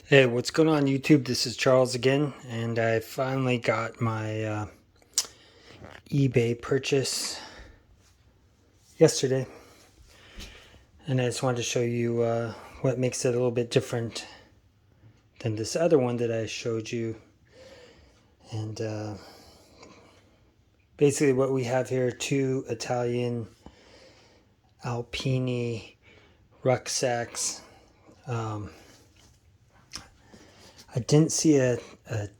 Hey, what's going on YouTube? This is Charles again, and I finally got my eBay purchase yesterday, and I just wanted to show you what makes it a little bit different than this other one that I showed you. And basically what we have here are two Italian Alpini rucksacks. I didn't see a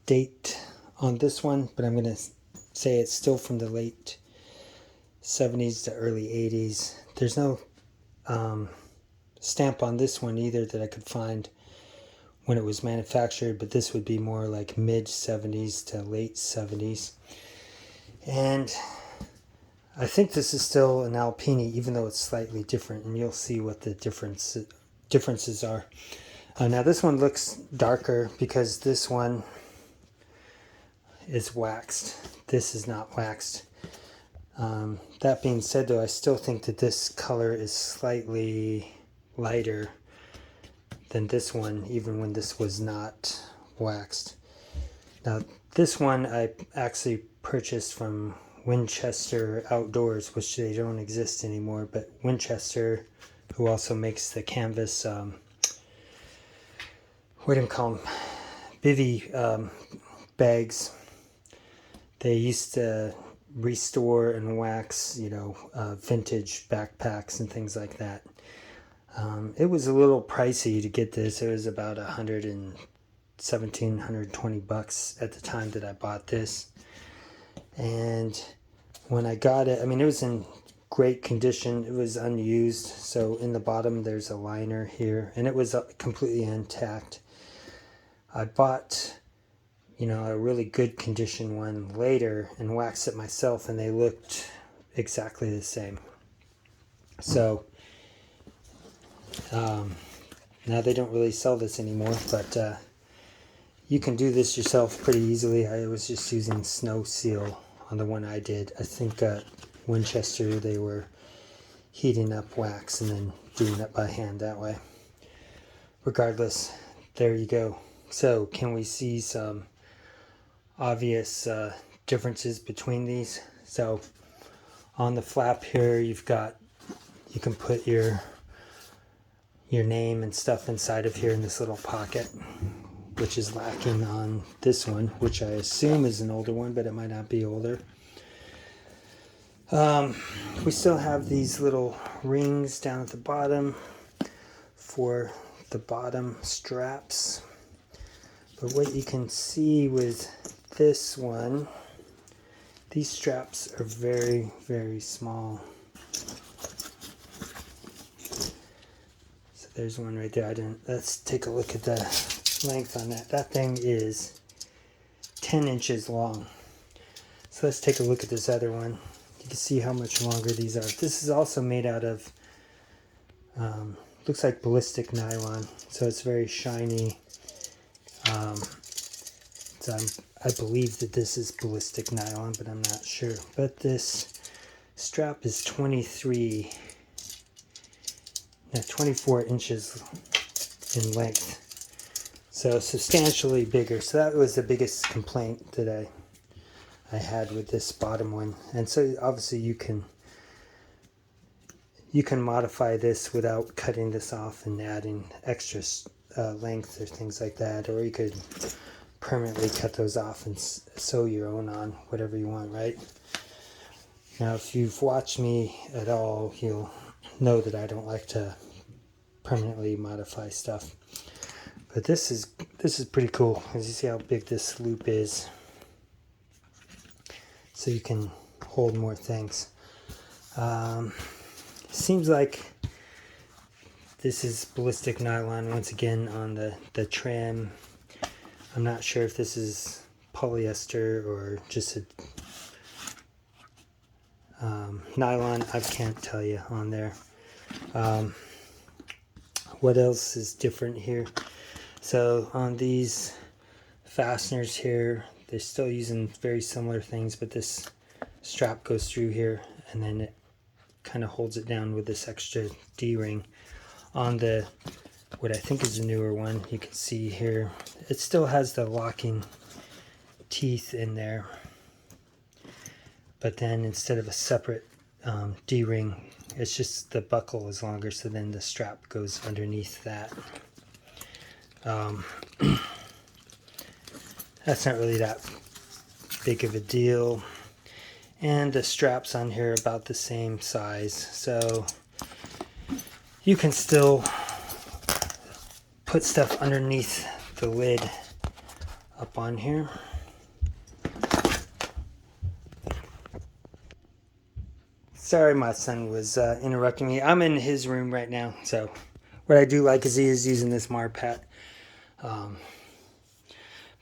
date on this one, but I'm going to say it's still from the late 70s to early 80s. There's no stamp on this one either that I could find when it was manufactured, but this would be more like mid 70s to late 70s. And I think this is still an Alpini, even though it's slightly different, and you'll see what the differences are. Now this one looks darker because this one is waxed. This is not waxed. That being said, though, I still think that this color is slightly lighter than this one, even when this was not waxed. Now this one I actually purchased from Winchester Outdoors, which they don't exist anymore, but Winchester, who also makes the canvas what do you call them? Bivy bags. They used to restore and wax, vintage backpacks and things like that. It was a little pricey to get this. It was about $117, $120 at the time that I bought this. And when I got it, it was in great condition. It was unused. So in the bottom, there's a liner here, and it was completely intact. I bought, a really good condition one later and waxed it myself, and they looked exactly the same. So now they don't really sell this anymore, but you can do this yourself pretty easily. I was just using Snow Seal on the one I did. I think at Winchester they were heating up wax and then doing it by hand that way. Regardless, there you go. So can we see some obvious differences between these? So on the flap here, you can put your name and stuff inside of here in this little pocket, which is lacking on this one, which I assume is an older one, but it might not be older. We still have these little rings down at the bottom for the bottom straps. But what you can see with this one, these straps are very, very small. So there's one right there. Let's take a look at the length on that. That thing is 10 inches long. So let's take a look at this other one. You can see how much longer these are. This is also made out of, looks like ballistic nylon. So it's very shiny. So I believe that this is ballistic nylon, but I'm not sure. But this strap is 24 inches in length. So substantially bigger. So that was the biggest complaint that I had with this bottom one. And so obviously you can modify this without cutting this off and adding extra length or things like that, or you could permanently cut those off and sew your own on, whatever you want, right? Now if you've watched me at all, you'll know that I don't like to permanently modify stuff, but this is pretty cool. As you see how big this loop is, so you can hold more things. Seems like this is ballistic nylon once again on the trim. I'm not sure if this is polyester or just a nylon. I can't tell you on there. What else is different here? So on these fasteners here, they're still using very similar things, but this strap goes through here and then it kind of holds it down with this extra D-ring. On the what I think is a newer one. You can see here, it still has the locking teeth in there, but then instead of a separate D-ring, it's just the buckle is longer, so then the strap goes underneath that. That's not really that big of a deal. And the straps on here are about the same size, so you can still put stuff underneath the lid up on here. Sorry, my son was interrupting me. I'm in his room right now, so what I do like is he is using this Marpat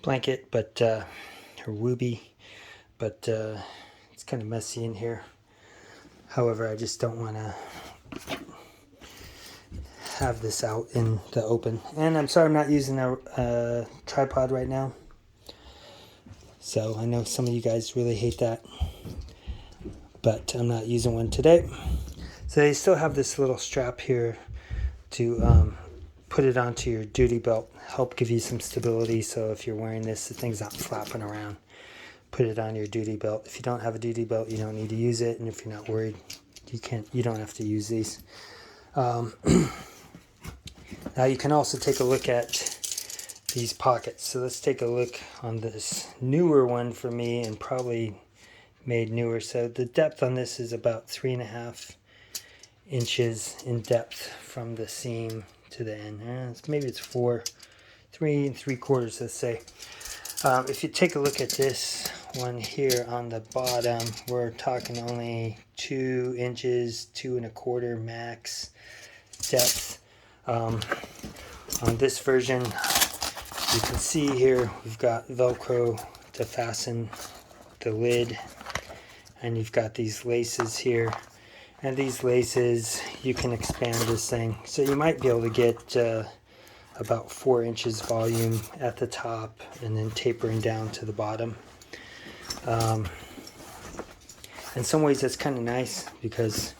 blanket, but or Wooby, but it's kind of messy in here. However, I just don't want to have this out in the open. And I'm sorry I'm not using a tripod right now. So I know some of you guys really hate that, but I'm not using one today. So they still have this little strap here to put it onto your duty belt, help give you some stability, so if you're wearing this, the thing's not flapping around. Put it on your duty belt. If you don't have a duty belt, you don't need to use it, and if you're not worried, you don't have to use these. Now you can also take a look at these pockets. So let's take a look on this newer one for me, and probably made newer. So the depth on this is about 3.5 inches in depth from the seam to the end. Maybe it's 3 3/4, let's say. If you take a look at this one here on the bottom, we're talking only 2 inches, 2.25 max depth. On this version, you can see here we've got Velcro to fasten the lid, and you've got these laces here, and these laces, you can expand this thing, so you might be able to get about 4 inches volume at the top and then tapering down to the bottom. In some ways that's kind of nice, because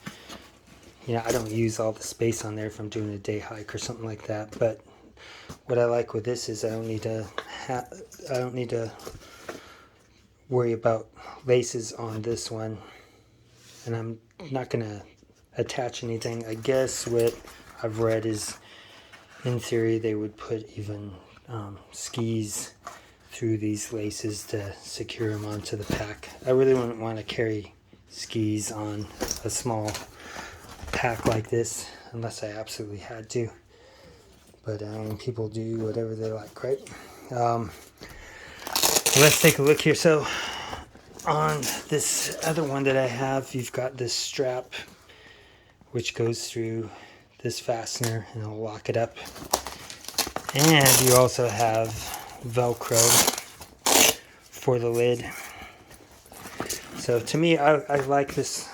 I don't use all the space on there if I'm doing a day hike or something like that. But what I like with this is I don't need to worry about laces on this one, and I'm not gonna attach anything. I guess what I've read is, in theory, they would put even skis through these laces to secure them onto the pack. I really wouldn't want to carry skis on a small pack like this unless I absolutely had to. But people do whatever they like, right? Let's take a look here. So on this other one that I have, you've got this strap which goes through this fastener, and I'll lock it up. And you also have Velcro for the lid. So to me, I like this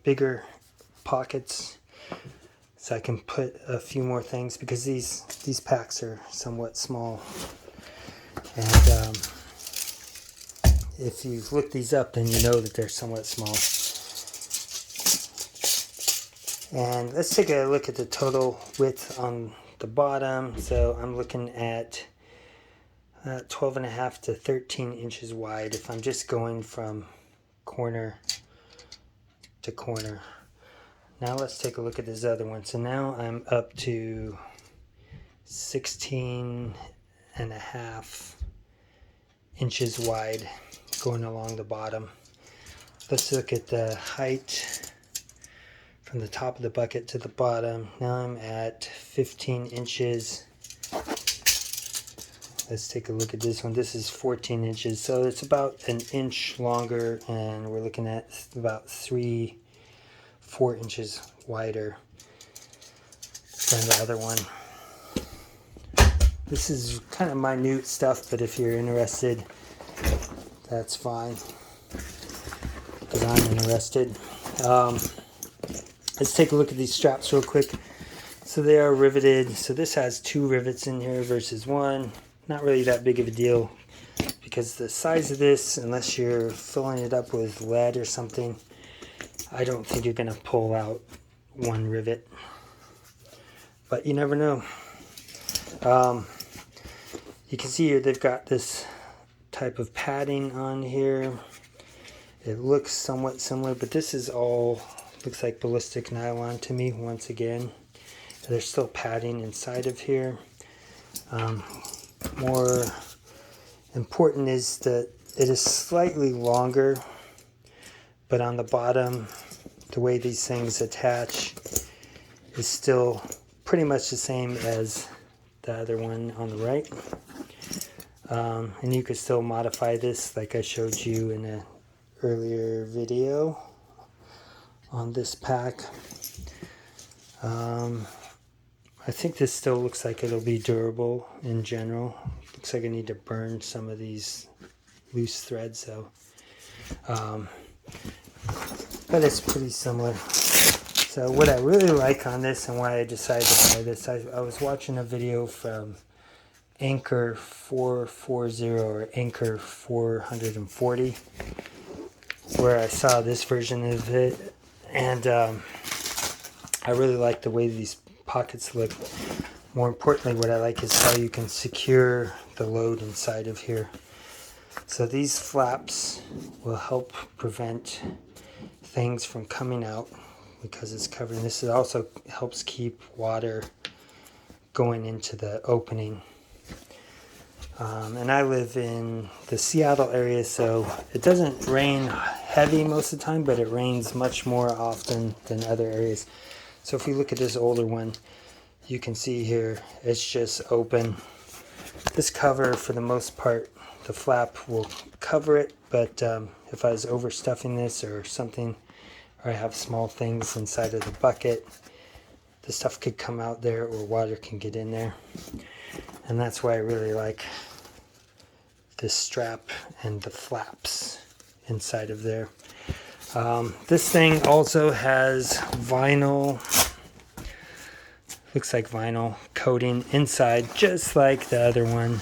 bigger pockets, so I can put a few more things, because these packs are somewhat small. And if you've looked these up, then you know that they're somewhat small. And let's take a look at the total width on the bottom. So I'm looking at 12.5 to 13 inches wide if I'm just going from corner to corner. Now let's take a look at this other one. So now I'm up to 16.5 inches wide going along the bottom. Let's look at the height from the top of the bucket to the bottom. Now I'm at 15 inches. Let's take a look at this one. This is 14 inches, so it's about an inch longer, and we're looking at about 4 inches wider than the other one. This is kind of minute stuff, but if you're interested, that's fine, because I'm interested. Let's take a look at these straps real quick. So they are riveted. So this has 2 rivets in here versus 1. Not really that big of a deal, because the size of this, unless you're filling it up with lead or something, I don't think you're going to pull out 1 rivet. but you never know. You can see here they've got this type of padding on here. It looks somewhat similar, but this is all, looks like ballistic nylon to me once again. There's still padding inside of here. More important is that it is slightly longer, but on the bottom, the way these things attach is still pretty much the same as the other one on the right. And you could still modify this like I showed you in an earlier video on this pack. I think this still looks like it'll be durable in general. Looks like I need to burn some of these loose threads though. But it's pretty similar. So what I really like on this and why I decided to buy this, I was watching a video from Anchor 440 or Anchor 440 where I saw this version of it, and I really like the way these pockets look. More importantly, what I like is how you can secure the load inside of here. So these flaps will help prevent things from coming out because it's covered. This also helps keep water going into the opening. And I live in the Seattle area, so it doesn't rain heavy most of the time, but it rains much more often than other areas. So if we look at this older one, you can see here it's just open. This cover, for the most part, the flap will cover it, but if I was overstuffing this or something, or I have small things inside of the bucket, the stuff could come out there or water can get in there. And that's why I really like this strap and the flaps inside of there. This thing also has vinyl, looks like vinyl coating inside, just like the other one.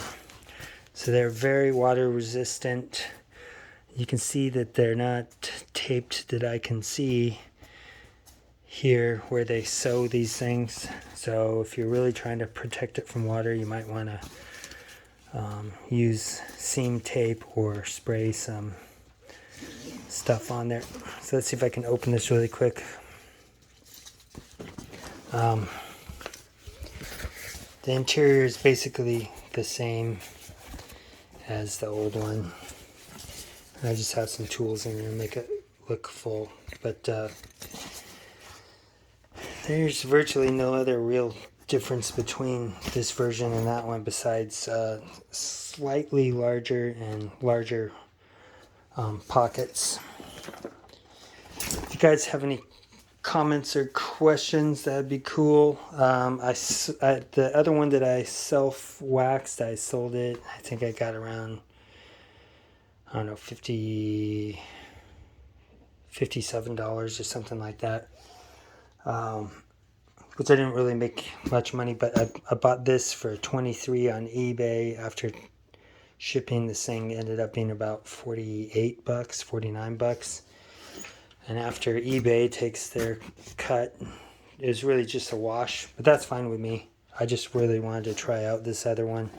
So they're very water resistant. You can see that they're not taped that I can see here where they sew these things. So if you're really trying to protect it from water, you might want to use seam tape or spray some stuff on there. So let's see if I can open this really quick. The interior is basically the same as the old one. I just have some tools in there to make it look full, but there's virtually no other real difference between this version and that one besides slightly larger and larger pockets. If you guys have any comments or questions, that'd be cool. The other one that I self-waxed, I sold it, I think I got around, I don't know, $57 or something like that. Which I didn't really make much money, but I bought this for $23 on eBay. After shipping, this thing ended up being about $48, $49. And after eBay takes their cut, it was really just a wash, but that's fine with me. I just really wanted to try out this other one.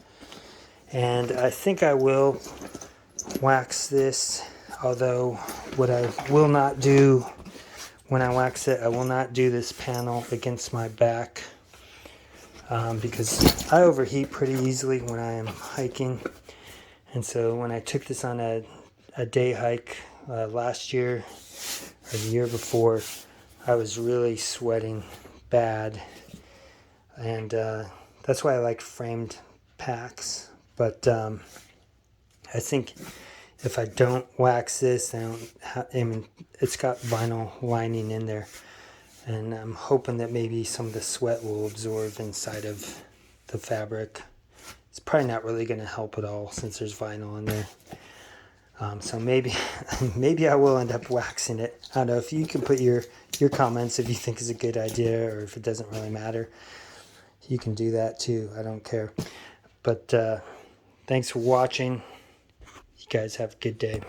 And I think I will wax this, although what I will not do when I wax it, I will not do this panel against my back because I overheat pretty easily when I am hiking. And so when I took this on a day hike last year or the year before, I was really sweating bad. And that's why I like framed packs. But I think if I don't wax this, it's got vinyl lining in there, and I'm hoping that maybe some of the sweat will absorb inside of the fabric. It's probably not really going to help at all since there's vinyl in there. So maybe I will end up waxing it. I don't know, if you can put your comments if you think it's a good idea or if it doesn't really matter. You can do that too. I don't care. But thanks for watching. You guys have a good day.